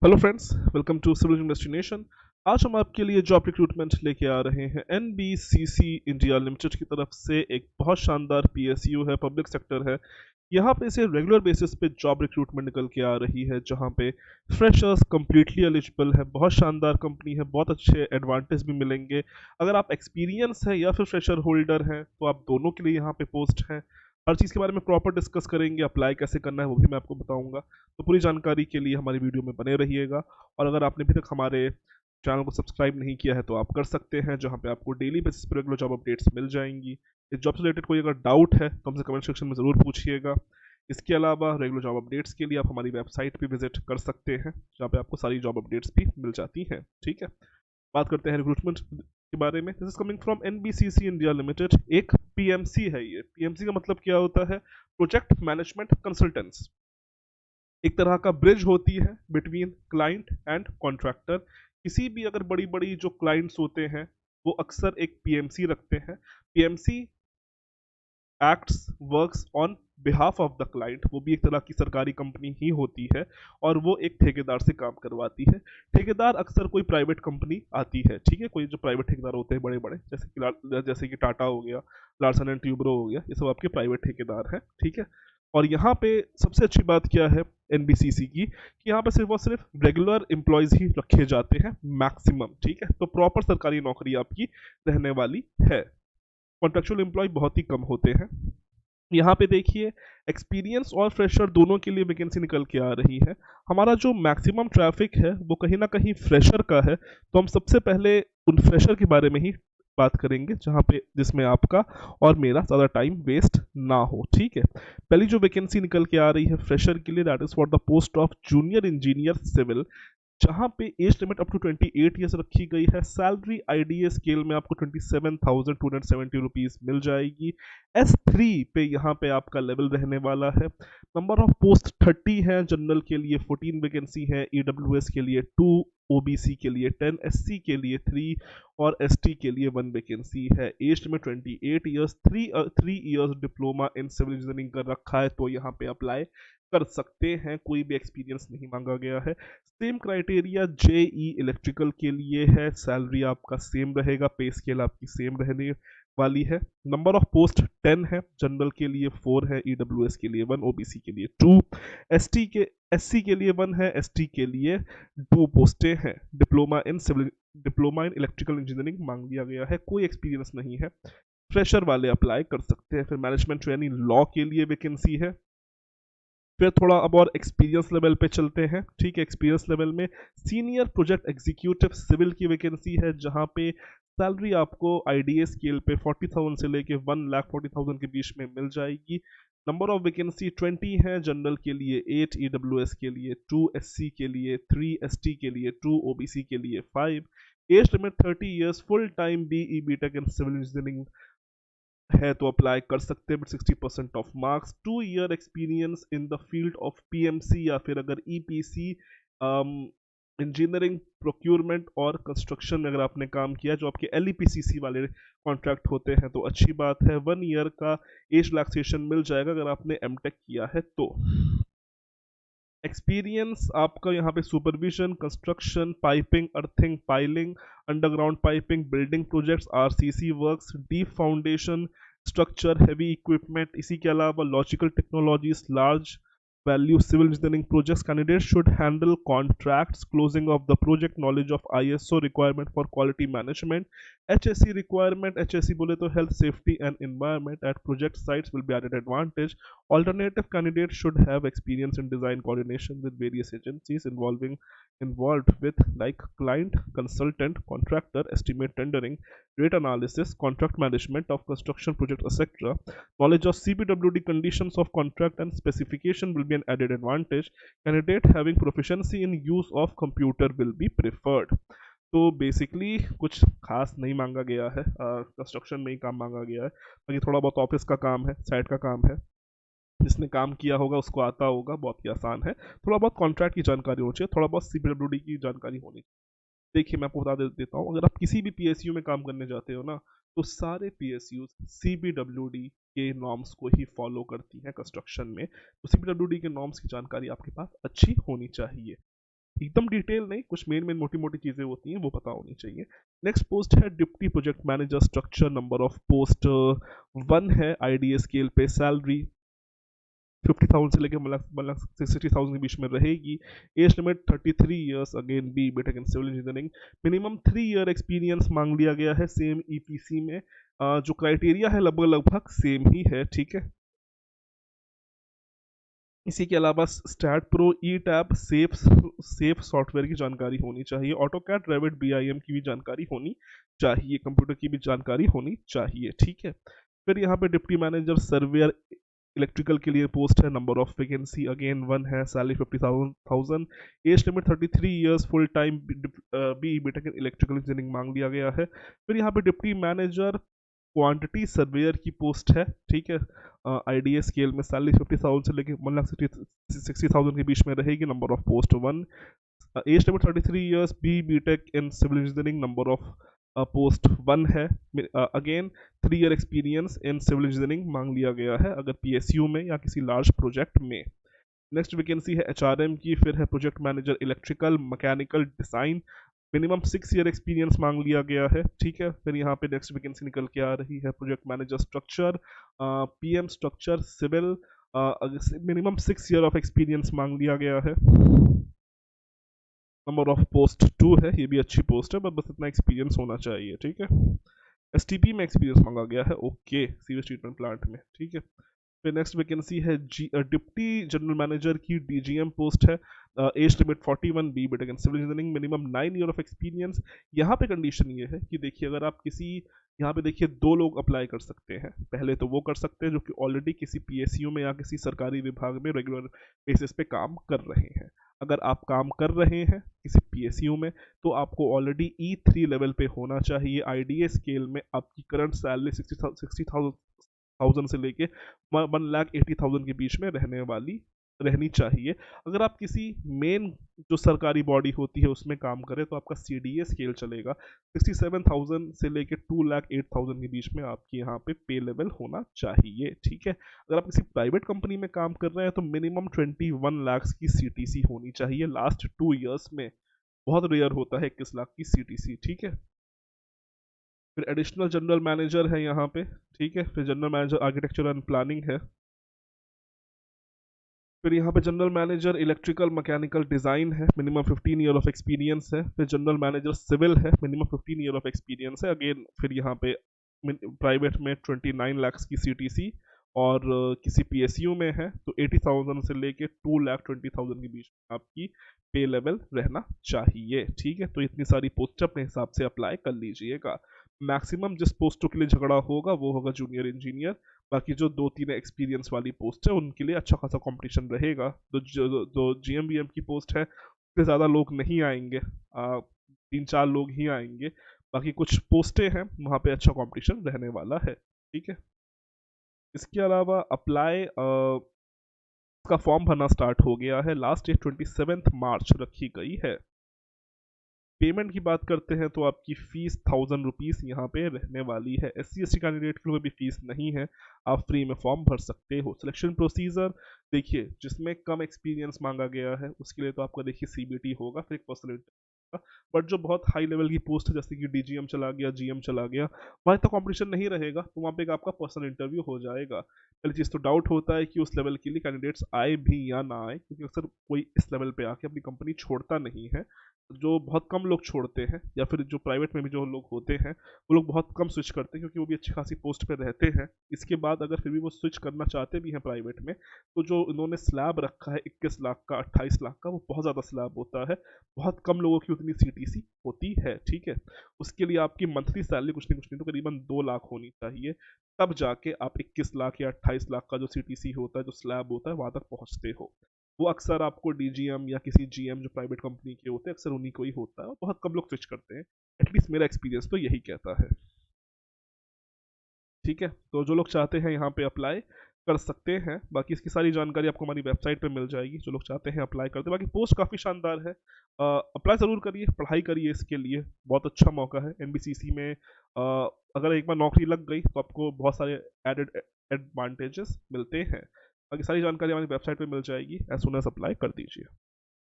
Hello friends, welcome to civil destination. आज हम आपके लिए जॉब रिक्रूटमेंट लेके आ रहे हैं। एनबीसीसी इंडिया लिमिटेड की तरफ से एक बहुत शानदार पीएसयू है, पब्लिक सेक्टर है। यहाँ पे से रेगुलर बेसिस पे जॉब रिक्रूटमेंट निकल के आ रही है, जहाँ पे फ्रेशर्स कम्प्लीटली एलिजिबल है। बहुत शानदार कंपनी है, बहुत अच्छे एडवांटेज भी मिलेंगे। अगर आप एक्सपीरियंस है या फिर फ्रेशर होल्डर हैं तो आप दोनों के लिए यहाँ पे पोस्ट है। हर चीज़ के बारे में प्रॉपर डिस्कस करेंगे, अप्लाई कैसे करना है वो भी मैं आपको बताऊंगा। तो पूरी जानकारी के लिए हमारी वीडियो में बने रहिएगा। और अगर आपने अभी तक हमारे चैनल को सब्सक्राइब नहीं किया है तो आप कर सकते हैं, जहां पे आपको डेली बेसिस पर रेगुलर जॉब अपडेट्स मिल जाएंगी। इस जॉब से रिलेटेड कोई अगर डाउट है तो हमसे कमेंट सेक्शन में ज़रूर पूछिएगा। इसके अलावा रेगुलर जॉब अपडेट्स के लिए आप हमारी वेबसाइट पे विजिट कर सकते हैं, जहाँ पे आपको सारी जॉब अपडेट्स भी मिल जाती हैं। ठीक है, बात करते हैं रिक्रूटमेंट के बारे में। This is coming from NBCC India limited. एक पीएमसी है। ये पीएमसी का मतलब क्या होता है? Project management consultants. एक तरह का ब्रिज होती है बिटवीन क्लाइंट एंड कॉन्ट्रैक्टर। किसी भी अगर बड़ी बड़ी जो क्लाइंट्स होते हैं वो अक्सर एक पीएमसी रखते हैं। PMC acts works on behalf of the client. वो भी एक तरह की सरकारी कंपनी ही होती है और वो एक ठेकेदार से काम करवाती है। ठेकेदार अक्सर कोई प्राइवेट कंपनी आती है, ठीक है, कोई जो प्राइवेट ठेकेदार होते हैं बड़े बड़े, जैसे कि टाटा हो गया, लार्सन एंड ट्यूब्रो हो गया, ये सब आपके प्राइवेट ठेकेदार हैं। ठीक है, और यहाँ पे सबसे अच्छी बात क्या है एनबीसीसी की, कि यहाँ पे सिर्फ और सिर्फ रेगुलर एम्प्लॉयज ही रखे जाते हैं मैक्सिमम। ठीक है, तो प्रॉपर सरकारी नौकरी आपकी रहने वाली है। कॉन्ट्रेक्चुअल एम्प्लॉय बहुत ही कम होते हैं। यहाँ पे देखिए, एक्सपीरियंस और फ्रेशर दोनों के लिए वैकेंसी निकल के आ रही है। हमारा जो मैक्सिमम ट्रैफिक है वो कहीं ना कहीं फ्रेशर का है, तो हम सबसे पहले उन फ्रेशर के बारे में ही बात करेंगे, जहाँ पे जिसमें आपका और मेरा ज़्यादा टाइम वेस्ट ना हो। ठीक है, पहली जो वैकेंसी निकल के आ रही है फ्रेशर के लिए, that is for the post of junior engineer civil, जहां पे age limit up to 28 years रखी गई है। सैलरी आईडीए स्केल में आपको 27,270 रुपीज मिल जाएगी। S3 पे यहाँ पे आपका लेवल रहने वाला है। नंबर ऑफ पोस्ट 30 है। जनरल के लिए 14 वैकेंसी है, ईडब्ल्यूएस के लिए 2, ओबीसी के लिए 10, एससी के लिए 3 और एसटी के लिए 1 वैकेंसी है। Age limit 28 years, 3 years diploma in civil engineering कर रखा है तो यहाँ पे अप्लाई कर सकते हैं। कोई भी एक्सपीरियंस नहीं मांगा गया है। सेम क्राइटेरिया जेई इलेक्ट्रिकल के लिए है। सैलरी आपका सेम रहेगा, पे स्केल आपकी सेम रहने वाली है। नंबर ऑफ पोस्ट 10 है। जनरल के लिए 4 है, ईडब्ल्यूएस के लिए 1, ओबीसी के लिए 2, एसटी के एससी के लिए 1 है, एसटी के लिए 2 पोस्टें हैं। डिप्लोमा इन इलेक्ट्रिकल इंजीनियरिंग मांग लिया गया है, कोई एक्सपीरियंस नहीं है। फ्रेशर वाले अप्लाई कर सकते हैं। फिर मैनेजमेंट ट्रेनिंग लॉ के लिए वैकेंसी है। फिर थोड़ा अब और एक्सपीरियंस लेवल पे चलते हैं। ठीक है, एक्सपीरियंस लेवल में सीनियर प्रोजेक्ट एग्जीक्यूटिव सिविल की वैकेंसी है, जहां पे सैलरी आपको आईडीए स्केल पे 40,000 से लेके 1,40,000 के बीच में मिल जाएगी। नंबर ऑफ वैकेंसी 20 है। जनरल के लिए 8, ईडब्ल्यूएस के लिए 2, एससी के लिए 3, एसटी के लिए 2, ओबीसी के लिए 5। Age limit 30 years, full time BE BTech in civil engineering है तो अप्लाई कर सकते हैं, but 60% of marks. 2 year experience in the field of PMC या फिर अगर ईपीसी, इंजीनियरिंग, प्रोक्यूरमेंट और कंस्ट्रक्शन में अगर आपने काम किया, जो आपके एलईपीसीसी वाले कॉन्ट्रैक्ट होते हैं, तो अच्छी बात है। 1 ईयर का एज रिलैक्सेशन मिल जाएगा अगर आपने एमटेक किया है तो। एक्सपीरियंस आपका यहाँ पे supervision, construction, piping, earthing, piling, underground piping, building projects, RCC works, deep foundation structure, heavy equipment, इसी के अलावा logical technologies, large value civil engineering projects. Candidates should handle contracts, closing of the project, knowledge of ISO requirement for quality management, HSE requirement, HSE बोले तो health safety and environment at project sites will be added advantage. Alternative candidates should have experience in design coordination with various agencies involved with like client, consultant, contractor, estimate tendering, rate analysis, contract management of construction project, etc. Knowledge of CPWD conditions of contract and specification will be an added advantage. Candidate having proficiency in use of computer will be preferred. तो basically कुछ खास नहीं मांगा गया है, construction में ही काम मांगा गया है। बाकी थोड़ा बहुत ऑफिस का काम है, साइट का काम है, जिसने काम किया होगा उसको आता होगा, बहुत ही आसान है। थोड़ा बहुत कॉन्ट्रैक्ट की जानकारी होनी चाहिए, थोड़ा बहुत सीपीडब्ल्यूडी की जानकारी होनी चाहिए। देखिए, मैं आपको देता हूँ, अगर आप किसी भी पीएसयू में काम करने जाते हो ना, तो सारे पीएसयू सीबीडब्ल्यूडी के नॉर्म्स को ही फॉलो करती हैं कंस्ट्रक्शन में। तो सीबीडब्ल्यूडी के नॉर्म्स की जानकारी आपके पास अच्छी होनी चाहिए। एकदम डिटेल नहीं, कुछ मेन मोटी मोटी चीज़ें होती हैं वो पता होनी चाहिए। नेक्स्ट पोस्ट है deputy project manager structure, number of post 1 है, आईडीए स्केल पे, सैलरी 50,000 से लेकर 1 लाख 60,000 के बीच में रहेगी। Age limit 33 years, again B BTech in civil engineering. Minimum 3 year experience मांग लिया गया है सेम ईपीसी में। जो क्राइटेरिया है लगभग लगभग सेम ही है, ठीक है। इसी के अलावा स्टैट प्रो, ई टैब, सेफ सॉफ्टवेयर की जानकारी होनी चाहिए। ऑटोकैड, रेविट, बीआईएम की भी जानकारी होनी चाहिए, कंप्यूटर की भी जानकारी होनी चाहिए, ठीक है। फिर यहाँ पे डिप्टी मैनेजर सर्वेयर इलेक्ट्रिकल के लिए पोस्ट है, नंबर ऑफ वैकेंसी अगेन 1 है, salary 50,000, age limit 33 years, full time B BTech electrical engineering मांग लिया गया है। फिर यहाँ पे डिप्टी मैनेजर क्वांटिटी सर्वेयर की पोस्ट है, ठीक है। आईडीए स्केल में सैलरी 50,000 से लेकर 1,60,000 के बीच में रहेगी, number of post 1, age limit 33 years, B BTech in civil engineering, number of post 1 है। Again 3 year experience in civil engineering मांग लिया गया है अगर पीएसयू में या किसी लार्ज प्रोजेक्ट में। नेक्स्ट वैकेंसी है एचआरएम की, फिर है project manager electrical mechanical design, minimum 6 year experience मांग लिया गया है, ठीक है। फिर यहाँ पे नेक्स्ट वैकेंसी निकल के आ रही है project manager structure, PM structure civil, minimum 6 year of experience मांग लिया गया है। नंबर ऑफ पोस्ट 2 है, ये भी अच्छी पोस्ट है, बस इतना एक्सपीरियंस होना चाहिए, ठीक है। एसटीपी में एक्सपीरियंस मांगा गया है, ओके, सीवेज ट्रीटमेंट प्लांट में, ठीक है। फिर नेक्स्ट वैकेंसी है डिप्टी जनरल मैनेजर की, डीजीएम पोस्ट है, age limit 41, B BTech in civil engineering, minimum 9 year of experience. यहाँ पे कंडीशन ये है कि देखिए अगर आप किसी, यहाँ पे देखिए 2 लोग अप्लाई कर सकते हैं। पहले तो वो कर सकते हैं जो कि ऑलरेडी किसी पीएसयू में या किसी सरकारी विभाग में रेगुलर बेसिस पे काम कर रहे हैं। अगर आप काम कर रहे हैं किसी पीएसयू में तो आपको ऑलरेडी E3 लेवल पे होना चाहिए। आईडीए स्केल में आपकी करंट सैलरी 60,000 से लेके 1,80,000 के बीच में रहनी चाहिए। अगर आप किसी मेन जो सरकारी बॉडी होती है उसमें काम करें तो आपका सीडीए स्केल चलेगा। 67,000 से लेके 2,08,000 के बीच में आपके यहाँ पे पे लेवल होना चाहिए, ठीक है। अगर आप किसी प्राइवेट कंपनी में काम कर रहे हैं तो मिनिमम 21 लाख की सीटीसी होनी चाहिए लास्ट 2 ईयर्स में। बहुत रेयर होता है 21 लाख की सीटीसी, ठीक है। फिर एडिशनल जनरल मैनेजर है यहाँ पे, ठीक है। फिर general manager architecture and planning है। फिर यहाँ पे general manager electrical mechanical design है, मिनिमम 15 ईयर ऑफ एक्सपीरियंस है। फिर जनरल मैनेजर सिविल है, मिनिमम 15 ईयर ऑफ एक्सपीरियंस है अगेन। फिर यहाँ पे प्राइवेट में 29 लाख की सीटीसी और किसी पीएसयू में है तो 80,000 से लेके 2,20,000 के बीच में आपकी पे लेवल रहना चाहिए, ठीक है। तो इतनी सारी पोस्ट अपने हिसाब से अप्लाई कर लीजिएगा। मैक्सिमम जिस पोस्टों के लिए झगड़ा होगा वो होगा जूनियर इंजीनियर। बाकी जो 2-3 एक्सपीरियंस वाली पोस्ट है उनके लिए अच्छा खासा कंपटीशन रहेगा। जो जीएमबीएम की पोस्ट है उससे ज़्यादा लोग नहीं आएंगे, 3-4 लोग ही आएंगे। बाकी कुछ पोस्टें हैं वहाँ पे अच्छा कंपटीशन रहने वाला है, ठीक है। इसके अलावा अप्लाई का फॉर्म भरना स्टार्ट हो गया है, लास्ट डेट 27 मार्च रखी गई है। पेमेंट की बात करते हैं तो आपकी फ़ीस 1,000 रुपीज़ यहाँ पे रहने वाली है। SC/ST कैंडिडेट के लिए भी फीस नहीं है, आप फ्री में फॉर्म भर सकते हो। सिलेक्शन प्रोसीजर देखिए, जिसमें कम एक्सपीरियंस मांगा गया है उसके लिए तो आपका देखिए सीबीटी होगा, फिर एक पर्सनल, बट जो बहुत हाई लेवल की पोस्ट है जैसे कि डीजीएम चला गया, जीएम चला गया, वहाँ तो कंपटीशन नहीं रहेगा, तो वहाँ पे एक आपका पर्सनल इंटरव्यू हो जाएगा। पहली चीज़ तो डाउट होता है कि उस लेवल के लिए कैंडिडेट्स आए भी या ना आए, क्योंकि अक्सर कोई इस लेवल पे आके अपनी कंपनी छोड़ता नहीं है। जो बहुत कम लोग छोड़ते हैं या फिर जो प्राइवेट में भी जो लोग होते हैं वो लोग बहुत कम स्विच करते हैं क्योंकि वो भी अच्छी खासी पोस्ट पे रहते हैं। इसके बाद अगर फिर भी वो स्विच करना चाहते भी हैं प्राइवेट में तो जो इन्होंने स्लैब रखा है 21 लाख का, 28 लाख का, वो बहुत ज़्यादा स्लैब होता है। बहुत कम लोगों की उतनी सीटीसी होती है, ठीक है। उसके लिए आपकी मंथली सैलरी कुछ नहीं तो करीबन 2 लाख होनी चाहिए, तब जाके आप 21 लाख या 28 लाख का जो सीटीसी होता है, जो स्लैब होता है, वहाँ तक पहुँचते हो। वो अक्सर आपको डीजीएम या किसी जीएम जो प्राइवेट कंपनी के होते हैं अक्सर उन्हीं को ही होता है और बहुत कम लोग स्विच करते हैं। एटलीस्ट मेरा एक्सपीरियंस तो यही कहता है, ठीक है। तो जो लोग चाहते हैं यहाँ पे अप्लाई कर सकते हैं। बाकी इसकी सारी जानकारी आपको हमारी वेबसाइट पे मिल जाएगी, जो लोग चाहते हैं अप्लाई करते हैं। बाकी पोस्ट काफ़ी शानदार है, अप्लाई ज़रूर करिए, पढ़ाई करिए, इसके लिए बहुत अच्छा मौका है। एनबीसीसी में अगर एक बार नौकरी लग गई तो आपको बहुत सारे एडेड एडवांटेजेस मिलते हैं। बाकी सारी जानकारी हमारी वेबसाइट पे मिल जाएगी, एज सुन एज अप्लाई कर दीजिए।